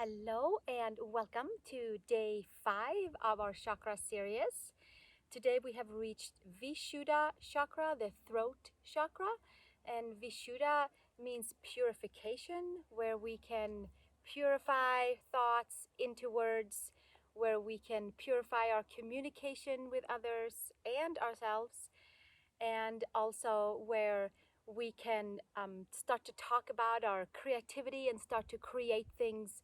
Hello and welcome to day 5 of our chakra series. Today we have reached Vishuddha chakra, the throat chakra, and Vishuddha means purification, where we can purify thoughts into words, where we can purify our communication with others and ourselves, and also where we can start to talk about our creativity and start to create things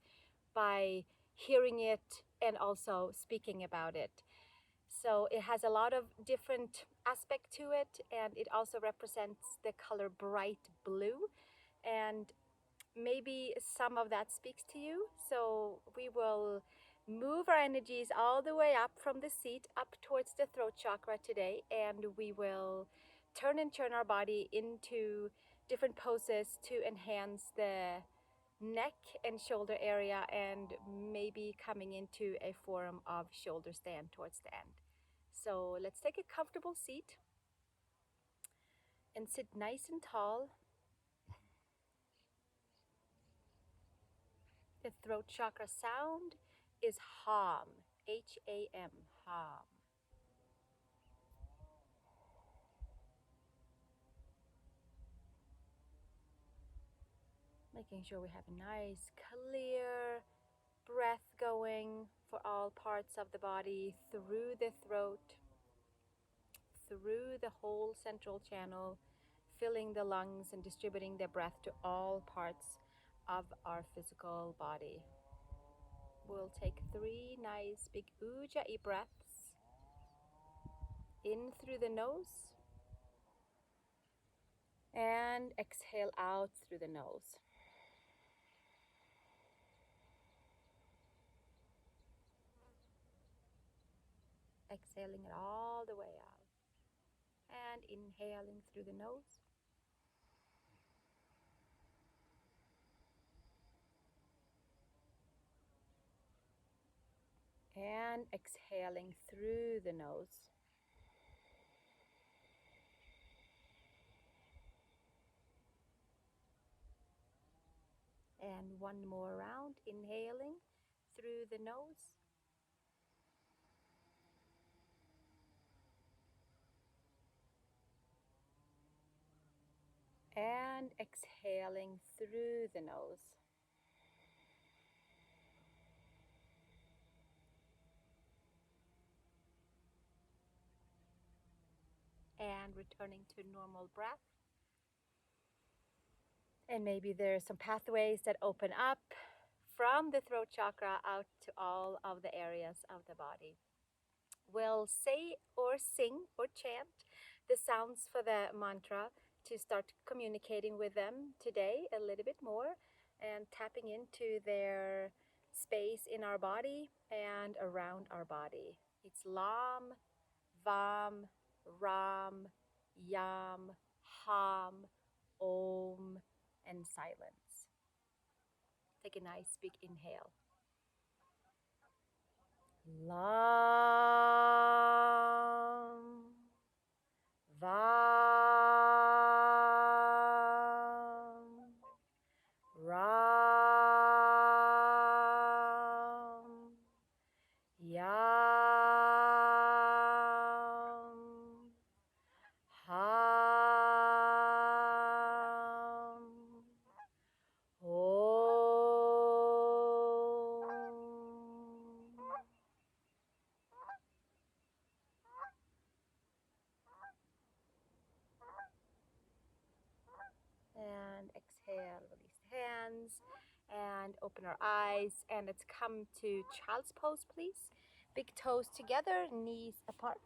by hearing it and also speaking about it. So it has a lot of different aspect to it, and it also represents the color bright blue, and maybe some of that speaks to you. So we will move our energies all the way up from the seat up towards the throat chakra today, and we will turn and turn our body into different poses to enhance the neck and shoulder area, and maybe coming into a form of shoulder stand towards the end. So let's take a comfortable seat and sit nice and tall. The throat chakra sound is HAM, H-A-M, HAM. Making sure we have a nice clear breath going for all parts of the body, through the throat, through the whole central channel, filling the lungs and distributing the breath to all parts of our physical body. We'll take 3 nice big ujjayi breaths in through the nose and exhale out through the nose. Exhaling it all the way out and inhaling through the nose. And exhaling through the nose. And one more round, inhaling through the nose. And exhaling through the nose. And returning to normal breath. And maybe there are some pathways that open up from the throat chakra out to all of the areas of the body. We'll say or sing or chant the sounds for the mantra to start communicating with them today a little bit more and tapping into their space in our body and around our body. It's LAM, VAM, RAM, YAM, HAM, OM, and silence. Take a nice big inhale. LAM, VAM, RAM, YAM, HAM, OM. And exhale, release the hands and open our eyes. And let's come to child's pose, please. Big toes together, knees apart.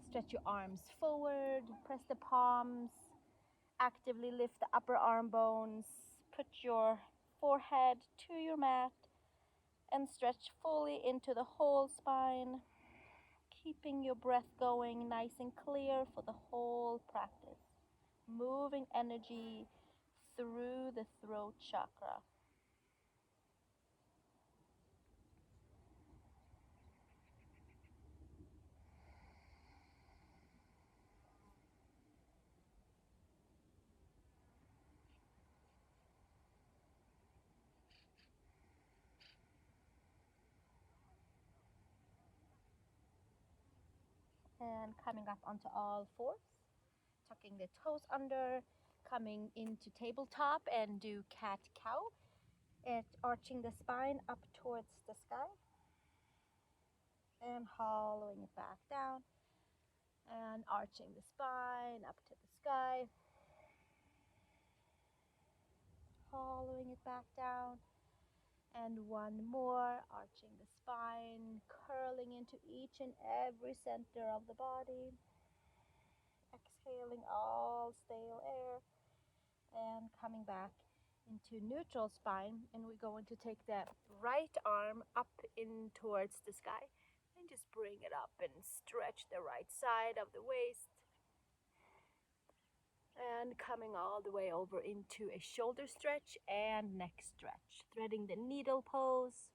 Stretch your arms forward, press the palms, actively lift the upper arm bones, put your forehead to your mat, and stretch fully into the whole spine, keeping your breath going nice and clear for the whole practice, moving energy through the throat chakra. And coming up onto all fours, tucking the toes under, coming into tabletop and do cat-cow, and arching the spine up towards the sky, and hollowing it back down, and arching the spine up to the sky, hollowing it back down, and one more, arching the spine, curling into each and every center of the body, exhaling all stale air, and coming back into neutral spine. And we're going to take the right arm up in towards the sky and just bring it up and stretch the right side of the waist, and coming all the way over into a shoulder stretch and neck stretch, threading the needle pose.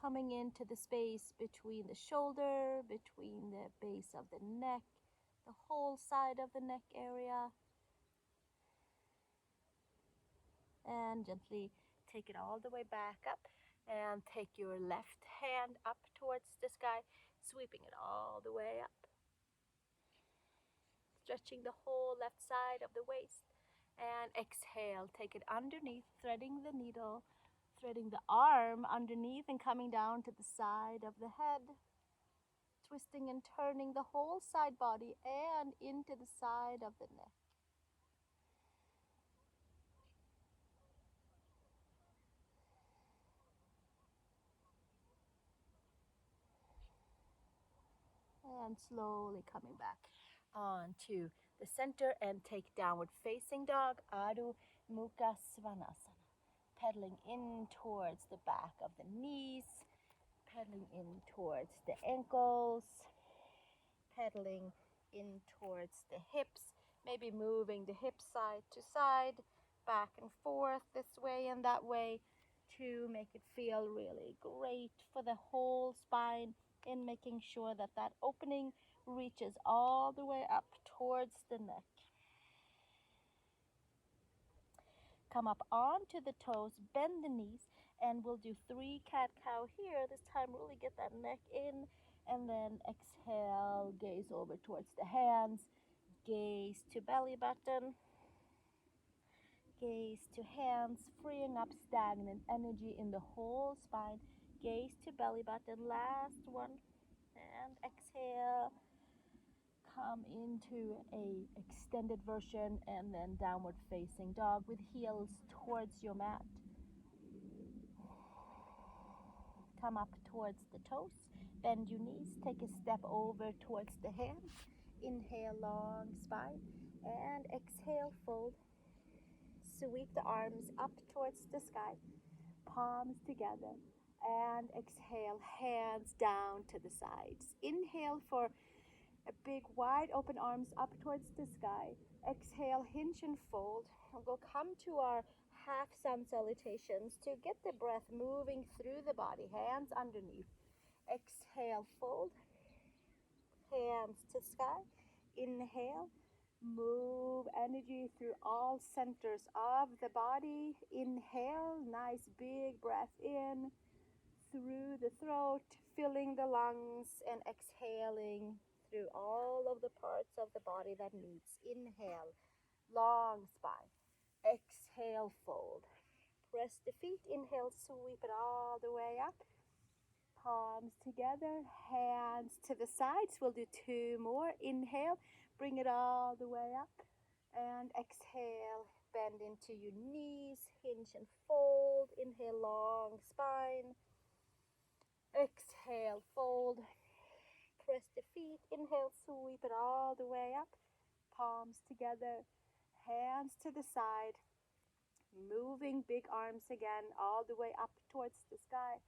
Coming into the space between the shoulder, between the base of the neck, the whole side of the neck area. And gently take it all the way back up, and take your left hand up towards the sky, sweeping it all the way up. Stretching the whole left side of the waist. And exhale, take it underneath, threading the needle, threading the arm underneath and coming down to the side of the head. Twisting and turning the whole side body and into the side of the neck. And slowly coming back onto the center and take downward facing dog, Adho Mukha Svanasana. Pedaling in towards the back of the knees, pedaling in towards the ankles, pedaling in towards the hips, maybe moving the hips side to side, back and forth this way and that way to make it feel really great for the whole spine, in making sure that that opening reaches all the way up towards the neck. Come up onto the toes, bend the knees, and we'll do 3 cat-cow here. This time really get that neck in, and then exhale, gaze over towards the hands, gaze to belly button, gaze to hands, freeing up stagnant energy in the whole spine, gaze to belly button, last one, and exhale. Come into a extended version and then downward facing dog with heels towards your mat. Come up towards the toes, bend your knees, take a step over towards the hands. Inhale, long spine, and exhale, fold. Sweep the arms up towards the sky, palms together, and exhale, hands down to the sides. Inhale for a big wide open arms up towards the sky. Exhale, hinge and fold. And we'll come to our half sun salutations to get the breath moving through the body, hands underneath. Exhale, fold, hands to sky. Inhale, move energy through all centers of the body. Inhale, nice big breath in through the throat, filling the lungs, and exhaling through all of the parts of the body that needs. Inhale, long spine. Exhale, fold. Press the feet. Inhale, sweep it all the way up. Palms together, hands to the sides. We'll do 2 more. Inhale, bring it all the way up. And exhale, bend into your knees, hinge and fold. Inhale, long spine. Exhale, fold. Press the feet. Inhale, sweep it all the way up. Palms together, hands to the side. Moving big arms again all the way up towards the sky.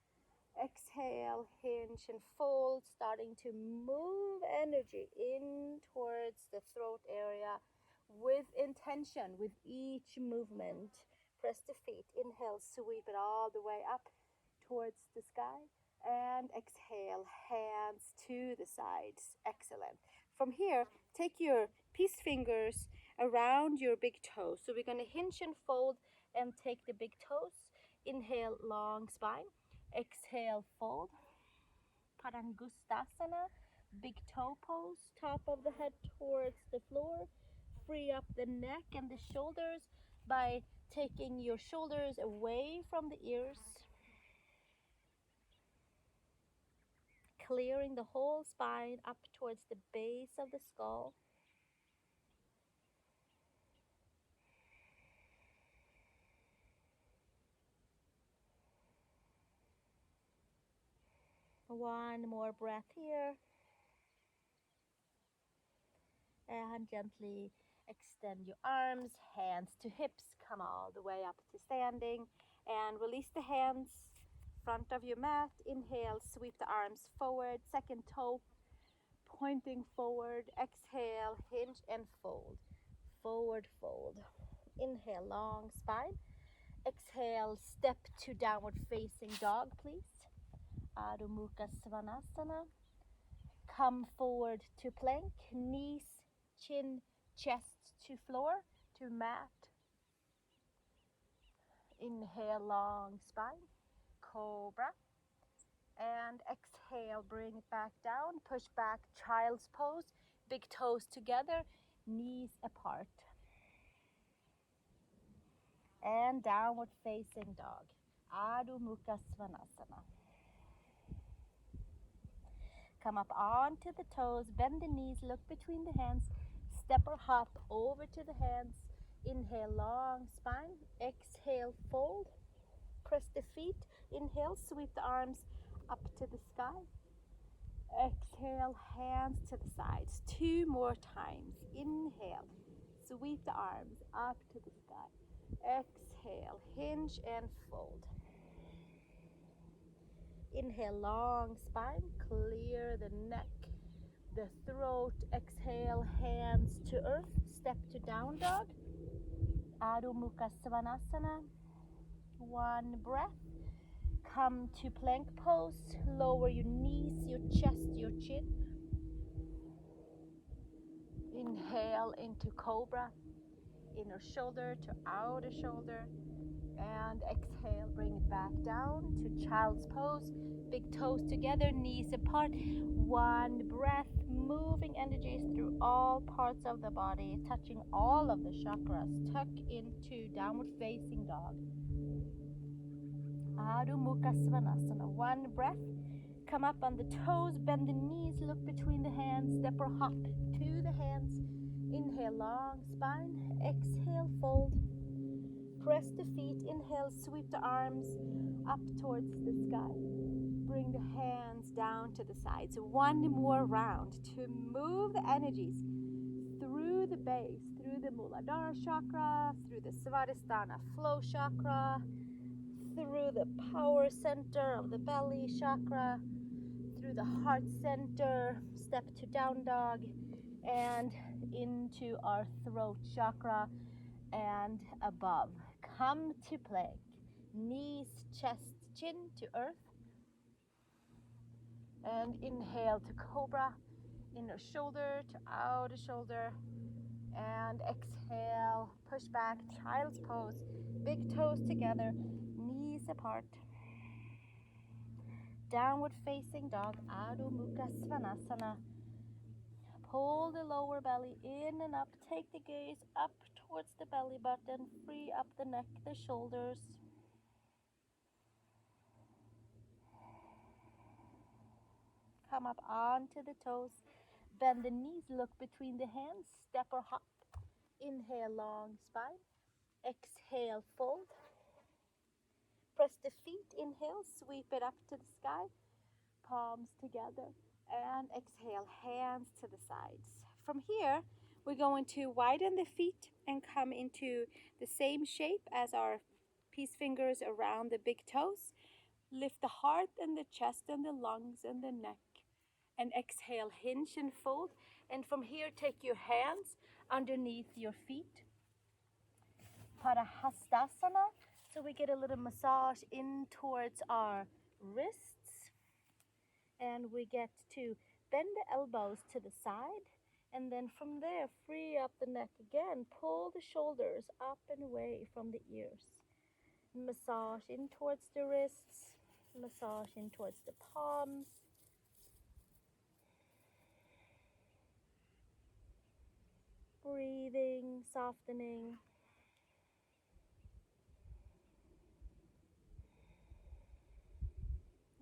Exhale, hinge and fold, starting to move energy in towards the throat area with intention with each movement. Press the feet. Inhale, sweep it all the way up towards the sky. And exhale, hands to the sides. Excellent. From here, take your peace fingers around your big toe. So we're going to hinge and fold and take the big toes. Inhale, long spine. Exhale, fold. Padangustasana, big toe pose, top of the head towards the floor. Free up the neck and the shoulders by taking your shoulders away from the ears. Clearing the whole spine up towards the base of the skull. One more breath here. And gently extend your arms, hands to hips, come all the way up to standing, and release the hands, front of your mat. Inhale, sweep the arms forward, second toe pointing forward. Exhale, hinge and fold. Forward fold. Inhale, long spine. Exhale, step to downward facing dog, please. Adho Mukha Svanasana. Come forward to plank, knees, chin, chest to floor, to mat. Inhale, long spine, cobra. And exhale, bring it back down, push back, child's pose, big toes together, knees apart. And downward facing dog, Adho Mukha Svanasana. Come up onto the toes, bend the knees, look between the hands, step or hop over to the hands. Inhale, long spine. Exhale, fold. Press the feet. Inhale, sweep the arms up to the sky. Exhale, hands to the sides. 2 more times. Inhale, sweep the arms up to the sky. Exhale, hinge and fold. Inhale, long spine, clear the neck, the throat. Exhale, hands to earth, step to down dog. Adho Mukha Svanasana. One breath. Come to plank pose. Lower your knees, your chest, your chin. Inhale into cobra. Inner shoulder to outer shoulder. And exhale, bring it back down to child's pose. Big toes together, knees apart. One breath, moving energies through all parts of the body, touching all of the chakras. Tuck into downward facing dog. Adho Mukha Svanasana. One breath. Come up on the toes, bend the knees, look between the hands, step or hop to the hands. Inhale, long spine. Exhale, fold. Press the feet. Inhale, sweep the arms up towards the sky. Bring the hands down to the sides. One more round to move the energies through the base, through the Muladhara chakra, through the Svadisthana-Flow chakra, through the power center of the belly chakra, through the heart center, step to down dog, and into our throat chakra and above. Come to plank, knees, chest, chin to earth. And inhale to cobra, inner shoulder to outer shoulder. And exhale, push back, child's pose, big toes together, knees apart. Downward facing dog, Adho Mukha Svanasana. Pull the lower belly in and up. Take the gaze up towards the belly button. Free up the neck, the shoulders. Come up onto the toes. Bend the knees, look between the hands. Step or hop. Inhale, long spine. Exhale, fold. Press the feet. Inhale, sweep it up to the sky. Palms together. And exhale, hands to the sides. From here, we're going to widen the feet and come into the same shape as our peace fingers around the big toes. Lift the heart and the chest and the lungs and the neck. And exhale, hinge and fold. And from here, take your hands underneath your feet. Parahastasana. So we get a little massage in towards our wrists. And we get to bend the elbows to the side. And then from there, free up the neck again. Pull the shoulders up and away from the ears. Massage in towards the wrists, massage in towards the palms. Breathing, softening.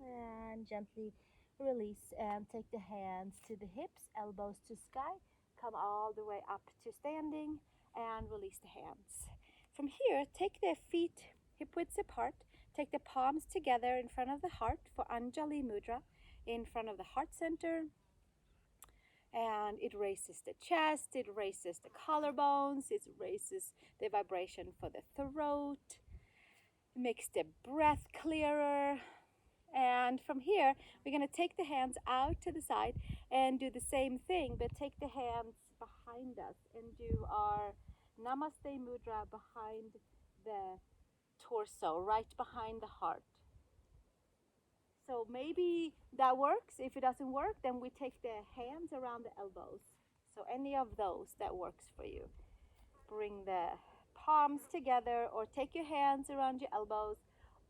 And gently release and take the hands to the hips, elbows to sky. Come all the way up to standing and release the hands. From here, take the feet hip widths apart. Take the palms together in front of the heart for Anjali Mudra, in front of the heart center. And it raises the chest, it raises the collarbones, it raises the vibration for the throat, it makes the breath clearer. And from here, we're going to take the hands out to the side and do the same thing, but take the hands behind us and do our Namaste Mudra behind the torso, right behind the heart. So maybe that works. If it doesn't work, then we take the hands around the elbows. So any of those that works for you. Bring the palms together or take your hands around your elbows.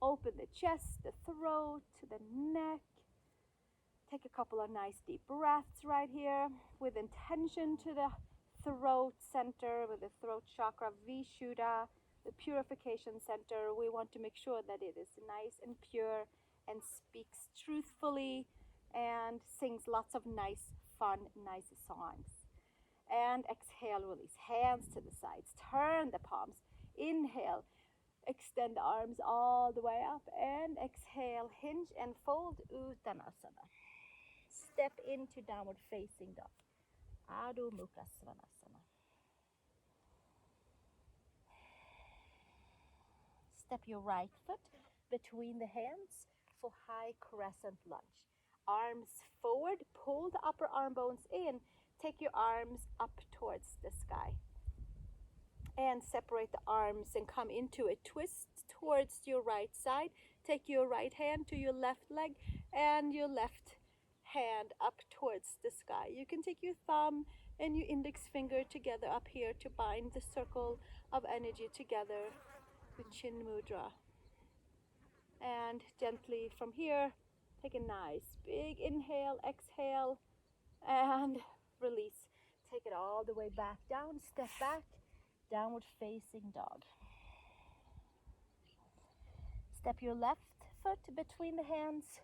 Open the chest, the throat, the neck. Take a couple of nice deep breaths right here with intention to the throat center, with the throat chakra, Vishuddha, the purification center. We want to make sure that it is nice and pure and speaks truthfully and sings lots of nice, fun, nice songs. And exhale, release. Hands to the sides. Turn the palms. Inhale. Extend the arms all the way up. And exhale, hinge and fold. Uttanasana. Step into downward facing dog. Adho Mukha Svanasana. Step your right foot between the hands for high crescent lunge. Arms forward, pull the upper arm bones in. Take your arms up towards the sky. And separate the arms and come into a twist towards your right side. Take your right hand to your left leg and your left hand up towards the sky. You can take your thumb and your index finger together up here to bind the circle of energy together with Chin Mudra. And gently from here, take a nice big inhale, exhale, and release. Take it all the way back down, step back, downward facing dog. Step your left foot between the hands,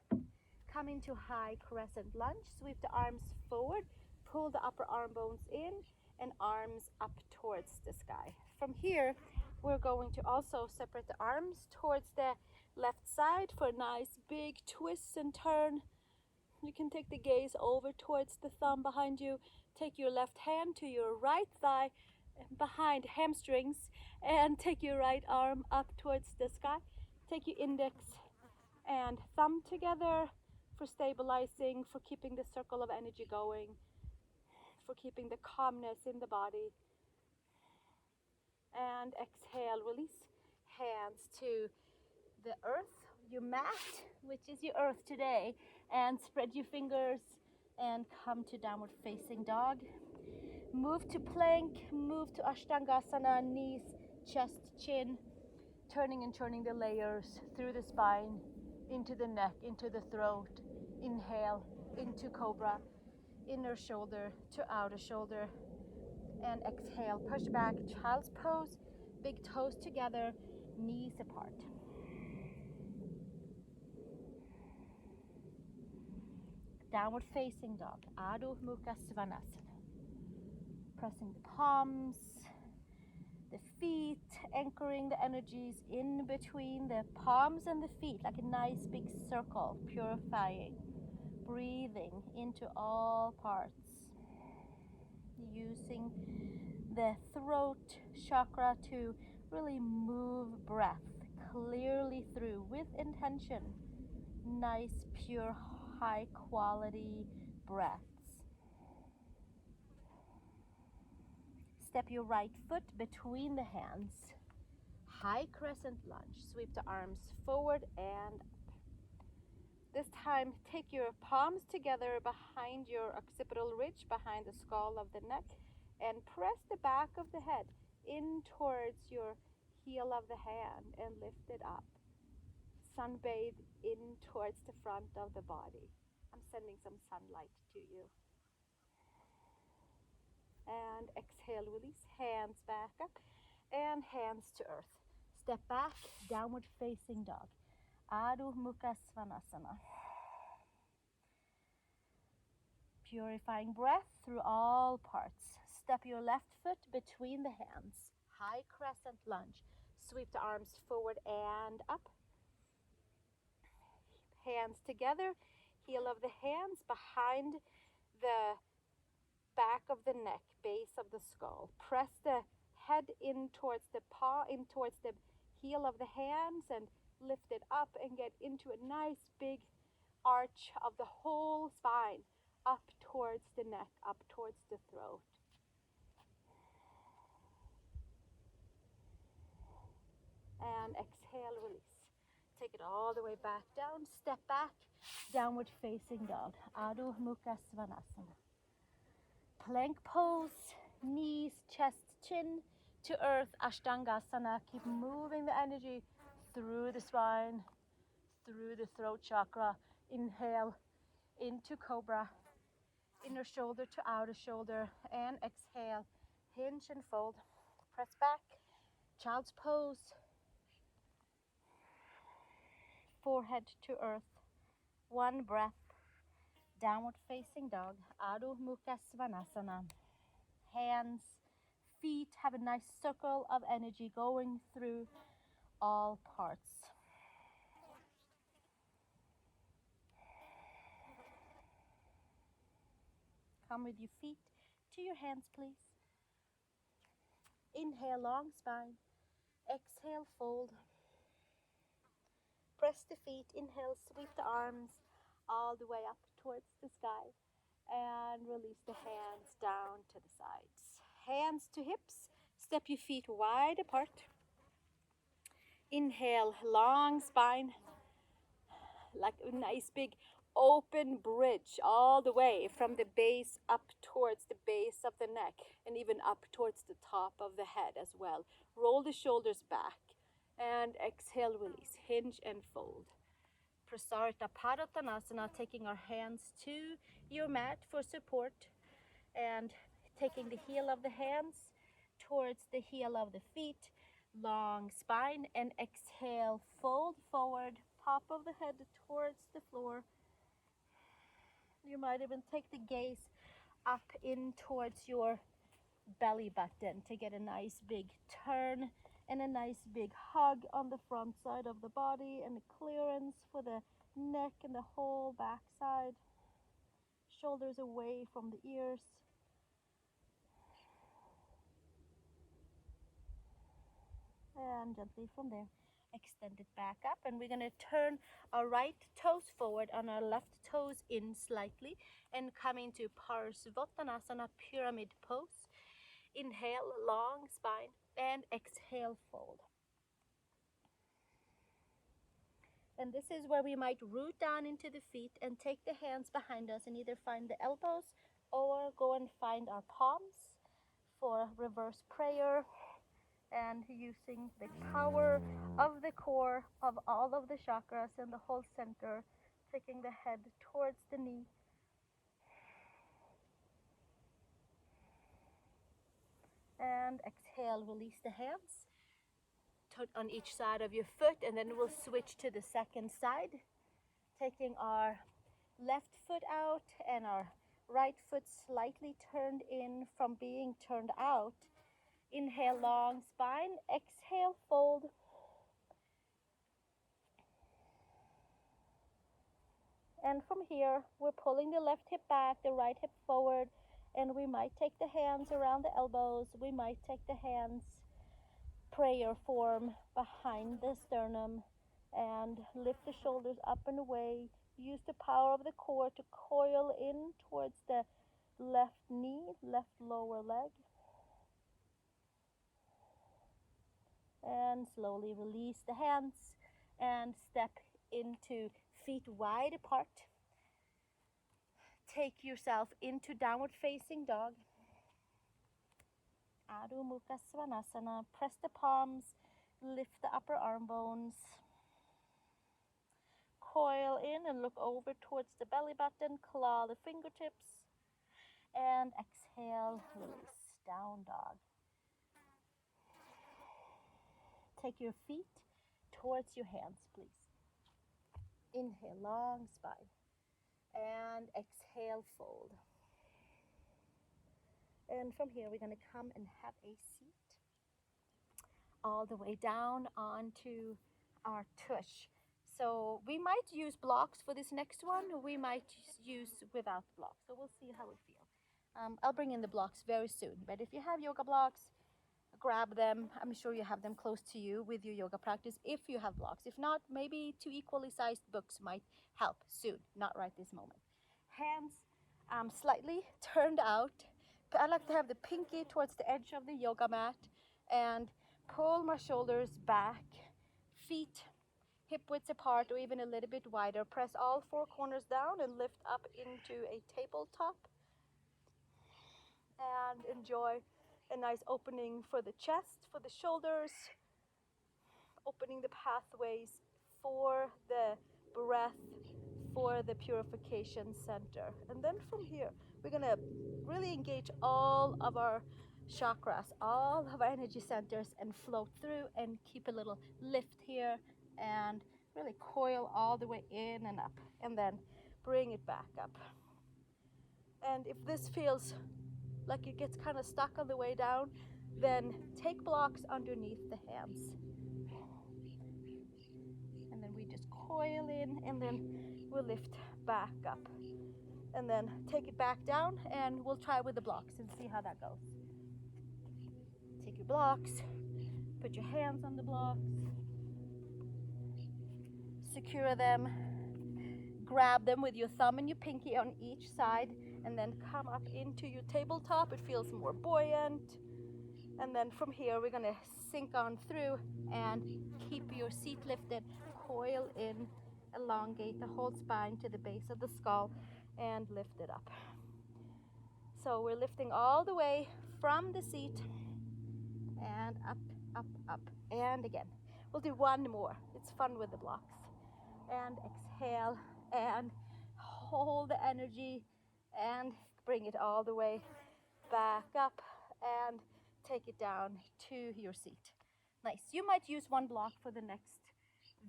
come into high crescent lunge, sweep the arms forward, pull the upper arm bones in, and arms up towards the sky. From here, we're going to also separate the arms towards the left side for a nice big twist and turn. You can take the gaze over towards the thumb behind you. Take your left hand to your right thigh behind hamstrings and take your right arm up towards the sky. Take your index and thumb together for stabilizing, for keeping the circle of energy going, for keeping the calmness in the body. And exhale, release. Hands to the earth, your mat, which is your earth today, and spread your fingers and come to downward facing dog. Move to plank, move to Ashtangasana, knees, chest, chin, turning and turning the layers through the spine, into the neck, into the throat. Inhale, into cobra, inner shoulder to outer shoulder, and exhale, push back, child's pose, big toes together, knees apart. Downward facing dog, Adho Mukha Svanasana. Pressing the palms, the feet, anchoring the energies in between the palms and the feet, like a nice big circle, purifying. Breathing into all parts. Using the throat chakra to really move breath clearly through with intention. Nice, pure, high quality breaths. Step your right foot between the hands. High crescent lunge. Sweep the arms forward and up. This time, take your palms together behind your occipital ridge, behind the skull of the neck, and press the back of the head in towards your heel of the hand and lift it up. Sunbathe in towards the front of the body. I'm sending some sunlight to you. And exhale, release, hands back up and hands to earth. Step back, downward facing dog. Adho Mukha Svanasana. Purifying breath through all parts. Step your left foot between the hands. High crescent lunge. Sweep the arms forward and up. Hands together. Heel of the hands behind the back of the neck, base of the skull. Press the head in towards the paw, in towards the heel of the hands, and lift it up and get into a nice big arch of the whole spine, up towards the neck, up towards the throat. And exhale, release. Take it all the way back down. Step back, downward facing dog. Adho Mukha Svanasana. Plank pose, knees, chest, chin to earth, Ashtangasana. Keep moving the energy through the spine, through the throat chakra. Inhale into cobra, inner shoulder to outer shoulder, and exhale, hinge and fold. Press back, child's pose, forehead to earth. One breath, downward facing dog, Adho Mukha Svanasana. Hands, feet have a nice circle of energy going through all parts. Come with your feet to your hands, please. Inhale, long spine. Exhale, fold. Press the feet. Inhale, sweep the arms all the way up towards the sky. And release the hands down to the sides. Hands to hips. Step your feet wide apart. Inhale, long spine. Like a nice big open bridge all the way from the base up towards the base of the neck and even up towards the top of the head as well. Roll the shoulders back and exhale, release, hinge and fold. Prasarita Padottanasana, taking our hands to your mat for support and taking the heel of the hands towards the heel of the feet, long spine, and exhale, fold forward, top of the head towards the floor. You might even take the gaze up in towards your belly button to get a nice big turn and a nice big hug on the front side of the body and a clearance for the neck and the whole back side. Shoulders away from the ears. And gently from there, extend it back up, and we're going to turn our right toes forward on our left toes in slightly and come into Parsvottanasana, pyramid pose. Inhale, long spine, and exhale, fold. And this is where we might root down into the feet and take the hands behind us and either find the elbows or go and find our palms for reverse prayer. And using the power of the core of all of the chakras and the whole center, taking the head towards the knee. And exhale, release the hands on each side of your foot, and then we'll switch to the second side, taking our left foot out and our right foot slightly turned in from being turned out. Inhale, long spine. Exhale, fold. And from here, we're pulling the left hip back, the right hip forward, and we might take the hands around the elbows. We might take the hands prayer form behind the sternum and lift the shoulders up and away. Use the power of the core to coil in towards the left knee, left lower leg. And slowly release the hands and step into feet wide apart. Take yourself into downward facing dog. Adho Mukha Svanasana. Press the palms, Lift the upper arm bones. Coil in and look over towards the belly button. Claw the fingertips. And exhale, release. Down dog. Take your feet towards your hands, please. Inhale, long spine. And exhale, fold. And from here, we're going to come and have a seat all the way down onto our tush. So we might use blocks for this next one. We might use without blocks. So we'll see how we feel. I'll bring in the blocks very soon. But if you have yoga blocks, grab them. I'm sure you have them close to you with your yoga practice if you have blocks. If not, maybe two equally sized books might help soon, not right this moment. Hands slightly turned out. I like to have the pinky towards the edge of the yoga mat and pull my shoulders back, feet hip width apart or even a little bit wider. Press all four corners down and lift up into a tabletop. And enjoy a nice opening for the chest, for the shoulders, opening the pathways for the breath, for the purification center. And then from here, we're gonna really engage all of our chakras, all of our energy centers, and float through and keep a little lift here and really coil all the way in and up, and then bring it back up. And if this feels like it gets kind of stuck on the way down, then take blocks underneath the hands. And then we just coil in, and then we'll lift back up. And then take it back down, and we'll try with the blocks and see how that goes. Take your blocks, put your hands on the blocks, secure them, grab them with your thumb and your pinky on each side, and then come up into your tabletop. It feels more buoyant. And then from here, we're gonna sink on through and keep your seat lifted, coil in, elongate the whole spine to the base of the skull, and lift it up. So we're lifting all the way from the seat and up, up, up, and again. We'll do one more. It's fun with the blocks. And exhale, and hold the energy, and bring it all the way back up, and take it down to your seat. Nice. You might use one block for the next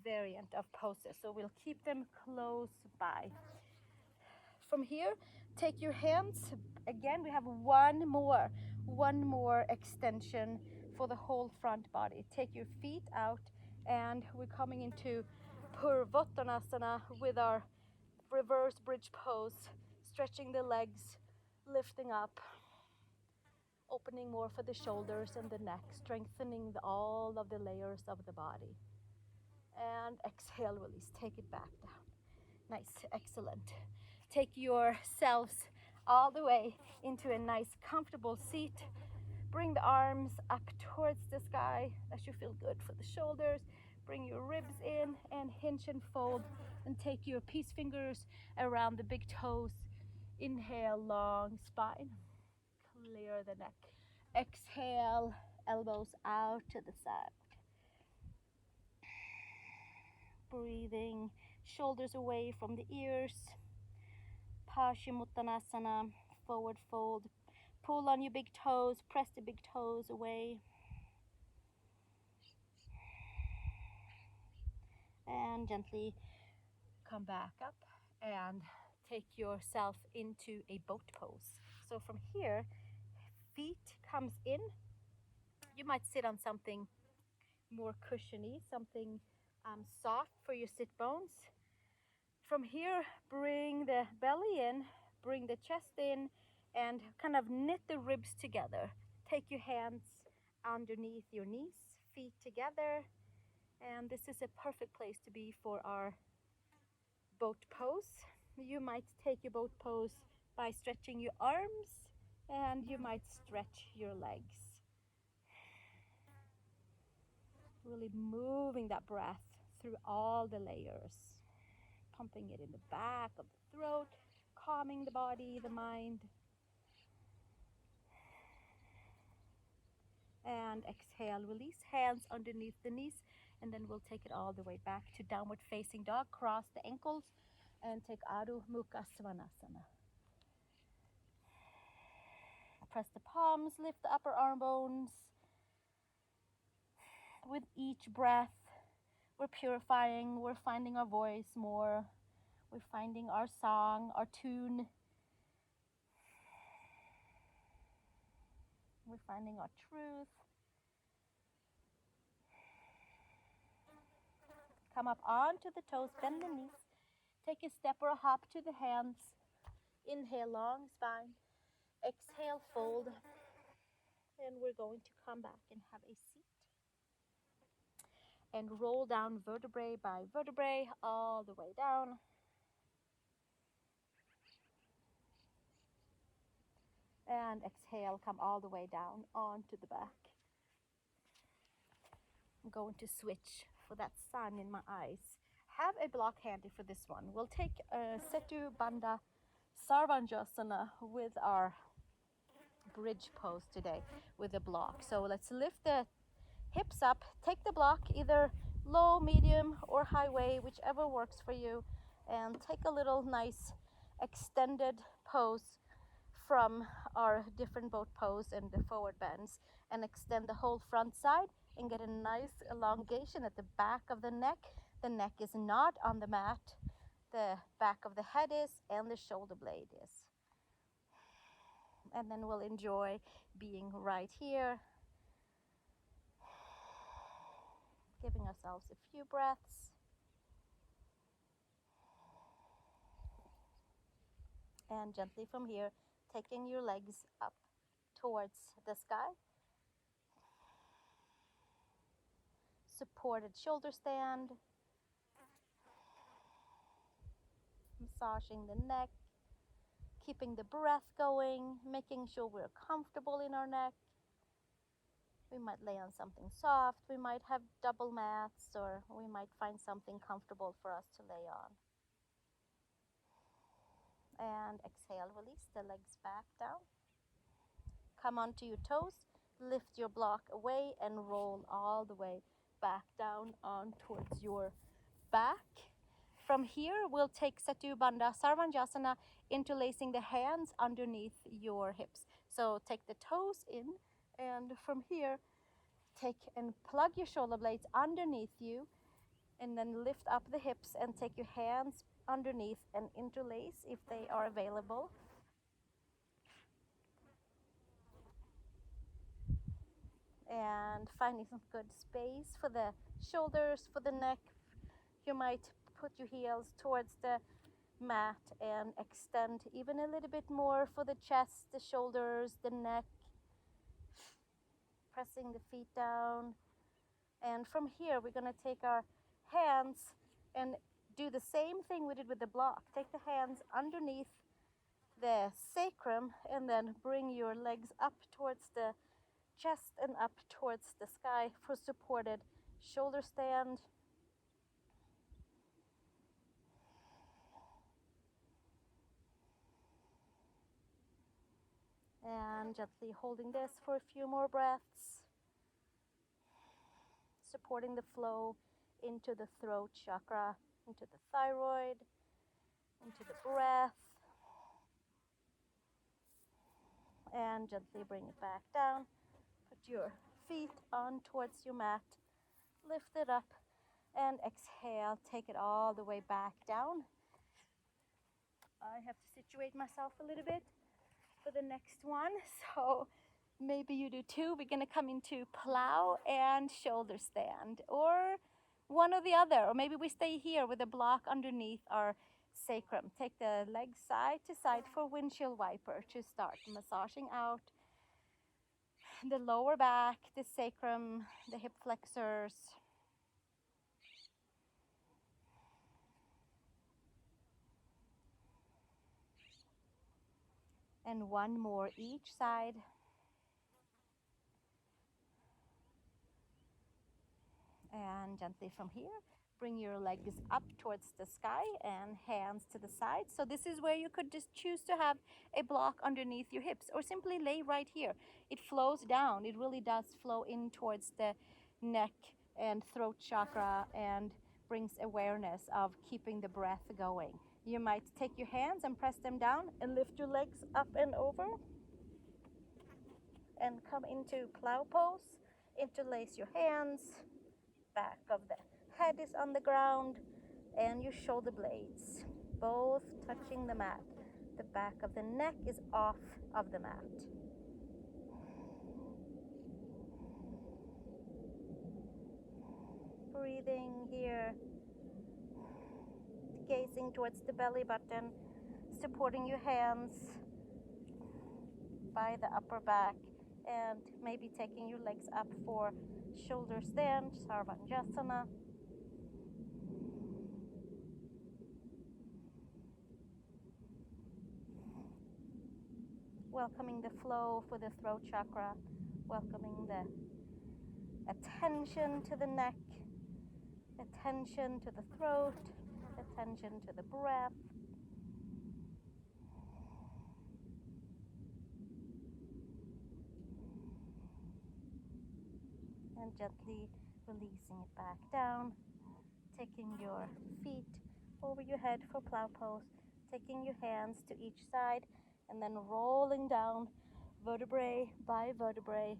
variant of poses, so we'll keep them close by. From here, take your hands. Again, we have one more extension for the whole front body. Take your feet out, and we're coming into Purvottanasana with our reverse bridge pose, stretching the legs, lifting up, opening more for the shoulders and the neck, strengthening all of the layers of the body. And exhale, release, take it back down. Nice, excellent. Take yourselves all the way into a nice, comfortable seat. Bring the arms up towards the sky. That should feel good for the shoulders. Bring your ribs in and hinge and fold, and take your peace fingers around the big toes. Inhale, long spine. Clear the neck. Exhale, elbows out to the side. Breathing, shoulders away from the ears. Paschimottanasana, forward fold. Pull on your big toes, press the big toes away. And gently come back up and take yourself into a boat pose. So from here, feet comes in. You might sit on something more cushiony, something soft for your sit bones. From here, bring the belly in, bring the chest in, and kind of knit the ribs together. Take your hands underneath your knees, feet together, and this is a perfect place to be for our boat pose. You might take your boat pose by stretching your arms, and you might stretch your legs. Really moving that breath through all the layers, pumping it in the back of the throat, calming the body, the mind. And exhale, release hands underneath the knees, and then we'll take it all the way back to downward facing dog. Cross the ankles and take Adho Mukha Svanasana. Press the palms, lift the upper arm bones. With each breath, we're purifying, we're finding our voice more, we're finding our song, our tune. We're finding our truth. Come up onto the toes, bend the knees. Take a step or a hop to the hands. Inhale, long spine. Exhale, fold. And we're going to come back and have a seat. And roll down vertebrae by vertebrae all the way down. And exhale, come all the way down onto the back. I'm going to switch for that sun in my eyes. Have a block handy for this one. We'll take Setu Bandha Sarvanjasana with our bridge pose today with a block. So let's lift the hips up, take the block either low, medium, or highway, whichever works for you, and take a little nice extended pose from our different boat pose and the forward bends, and extend the whole front side and get a nice elongation at the back of the neck. The neck is not on the mat, the back of the head is, and the shoulder blade is. And then we'll enjoy being right here, giving ourselves a few breaths. And gently from here, taking your legs up towards the sky. Supported shoulder stand. Massaging the neck. Keeping the breath going, making sure we're comfortable in our neck. We might lay on something soft, we might have double mats, or we might find something comfortable for us to lay on. And exhale, release the legs back down. Come onto your toes, lift your block away and roll all the way back down on towards your back. From here, we'll take Setu Bandha Sarvanjasana, interlacing the hands underneath your hips. So take the toes in, and from here, take and plug your shoulder blades underneath you, and then lift up the hips and take your hands underneath and interlace if they are available. And finding some good space for the shoulders, for the neck. You might put your heels towards the mat and extend even a little bit more for the chest, the shoulders, the neck. Pressing the feet down. And from here, we're going to take our hands and do the same thing we did with the block. Take the hands underneath the sacrum and then bring your legs up towards the chest and up towards the sky for supported shoulder stand. And gently holding this for a few more breaths. Supporting the flow into the throat chakra, into the thyroid, into the breath. And gently bring it back down. Put your feet on towards your mat. Lift it up and exhale. Take it all the way back down. I have to situate myself a little bit for the next one, so maybe you do too. We're going to come into plow and shoulder stand, or one or the other, or maybe we stay here with a block underneath our sacrum. Take the legs side to side for windshield wiper to start massaging out the lower back, the sacrum, the hip flexors. And one more each side. And gently from here, Bring your legs up towards the sky and hands to the side. So this is where you could just choose to have a block underneath your hips or simply lay right here. It flows down. It really does flow in towards the neck and throat chakra and brings awareness of keeping the breath going. You might take your hands and press them down and lift your legs up and over and come into plow pose. Interlace your hands. Back of the head is on the ground and your shoulder blades both touching the mat. The back of the neck is off of the mat. Breathing here, gazing towards the belly button, supporting your hands by the upper back, and maybe taking your legs up for shoulder stand, Sarvanjasana. Welcoming the flow for the throat chakra, welcoming the attention to the neck, attention to the throat, attention to the breath. And gently releasing it back down, taking your feet over your head for plow pose, taking your hands to each side, and then rolling down vertebrae by vertebrae,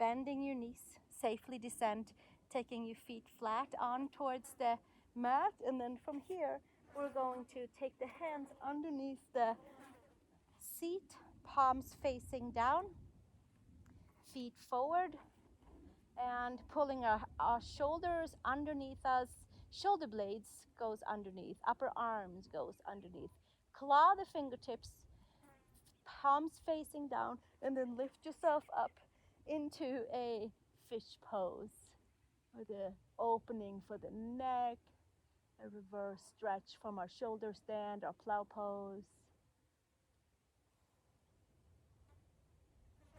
bending your knees, safely descend, taking your feet flat on towards the mat, and then from here we're going to take the hands underneath the seat, palms facing down, feet forward, and pulling our shoulders underneath us. Shoulder blades goes underneath, upper arms goes underneath. Claw the fingertips, palms facing down, and then lift yourself up into a fish pose with the opening for the neck, a reverse stretch from our shoulder stand, our plow pose,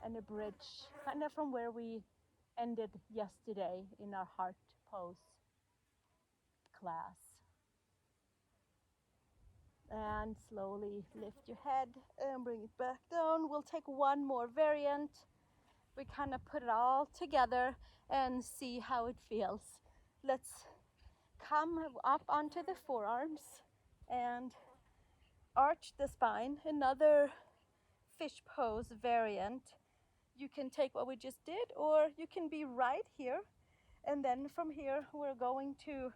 and a bridge kind of from where we ended yesterday in our heart pose class. And slowly lift your head and bring it back down. We'll take one more variant. We kind of put it all together and see how it feels. Let's come up onto the forearms and arch the spine. Another fish pose variant. You can take what we just did, or you can be right here. And then from here, we're going to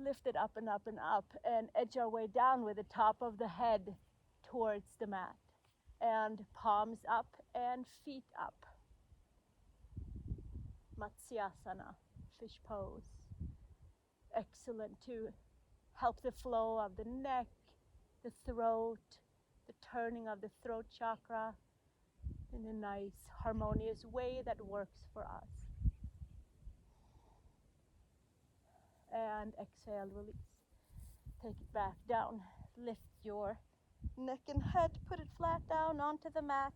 lift it up and up and up and edge our way down with the top of the head towards the mat. And palms up and feet up. Matsyasana, fish pose. Excellent to help the flow of the neck, the throat, the turning of the throat chakra in a nice harmonious way that works for us. And exhale, release. Take it back down. Lift your neck and head, put it flat down onto the mat,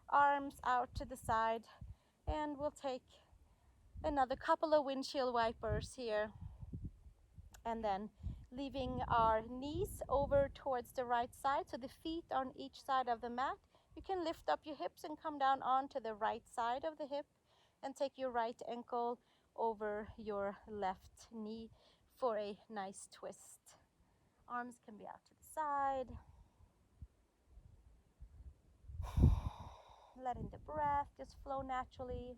arms out to the side, and we'll take another couple of windshield wipers here, and then leaving our knees over towards the right side, so the feet on each side of the mat. You can lift up your hips and come down onto the right side of the hip and take your right ankle over your left knee for a nice twist. Arms can be out to the side. Letting the breath just flow naturally.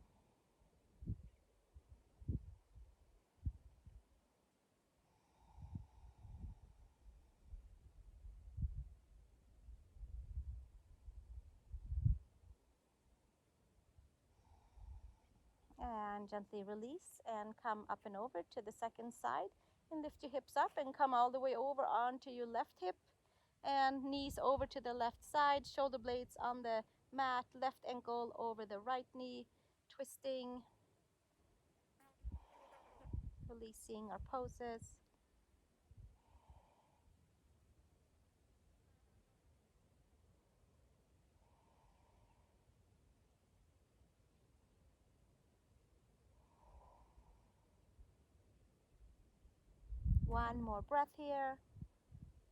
And gently release and come up and over to the second side and lift your hips up and come all the way over onto your left hip and knees over to the left side, shoulder blades on the mat, left ankle over the right knee, twisting, releasing our poses. one more breath here.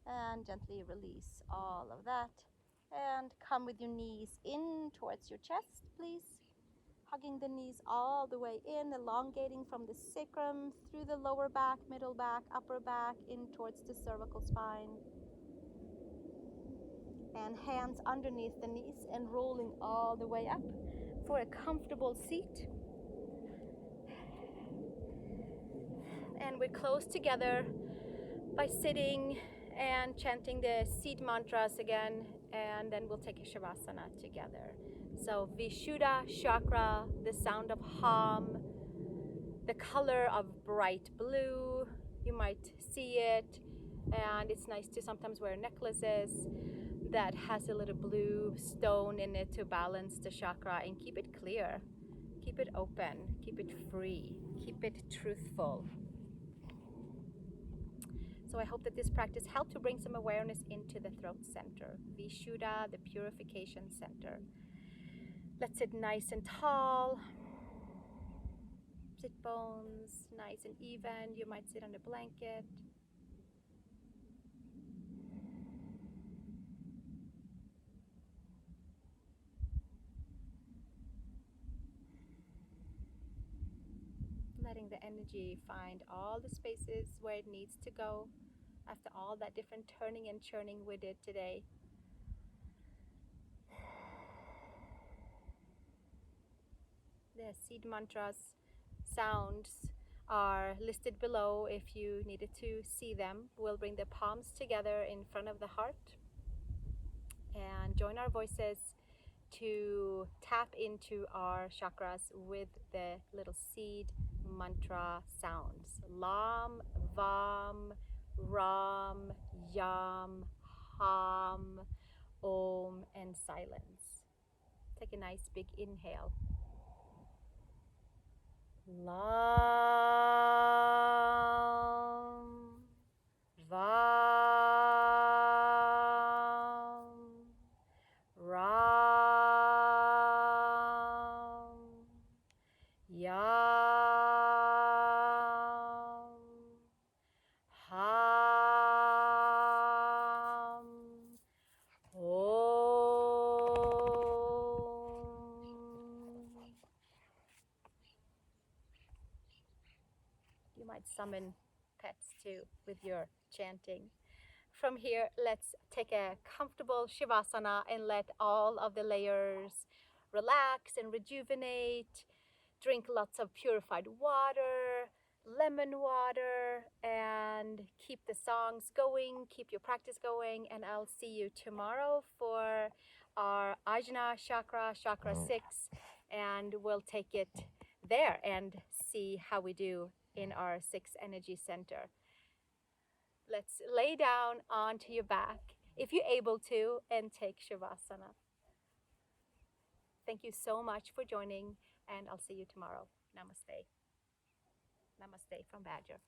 And gently release all of that. And come with your knees in towards your chest, please. Hugging the knees all the way in, elongating from the sacrum through the lower back, middle back, upper back, in towards the cervical spine. And hands underneath the knees and rolling all the way up for a comfortable seat. And we're close together by sitting and chanting the seed mantras again, and then we'll take a Shavasana together. So Vishuddha chakra, the sound of hum, the color of bright blue, you might see it, and it's nice to sometimes wear necklaces that has a little blue stone in it to balance the chakra and keep it clear, keep it open, keep it free, keep it truthful. So I hope that this practice helped to bring some awareness into the throat center, Vishuddha, the Purification Center. Let's sit nice and tall. Sit bones nice and even. You might sit on a blanket. Letting the energy find all the spaces where it needs to go after all that different turning and churning we did today. The seed mantras sounds are listed below if you needed to see them. We'll bring the palms together in front of the heart and join our voices to tap into our chakras with the little seed mantra sounds. LAM, VAM, RAM, YAM, HAM, OM, and silence. Take a nice big inhale. LAM, VAM, RAM, YAM, HAM, OM. You might summon pets too with your chanting. From here, let's take a comfortable Shavasana and let all of the layers relax and rejuvenate. Drink lots of purified water, lemon water, and keep the songs going, keep your practice going, and I'll see you tomorrow for our Ajna chakra, chakra 6, and we'll take it there and see how we do in our 6th energy center. Let's lay down onto your back, if you're able to, and take Shavasana. Thank you so much for joining, and I'll see you tomorrow. Namaste. Namaste from Badger.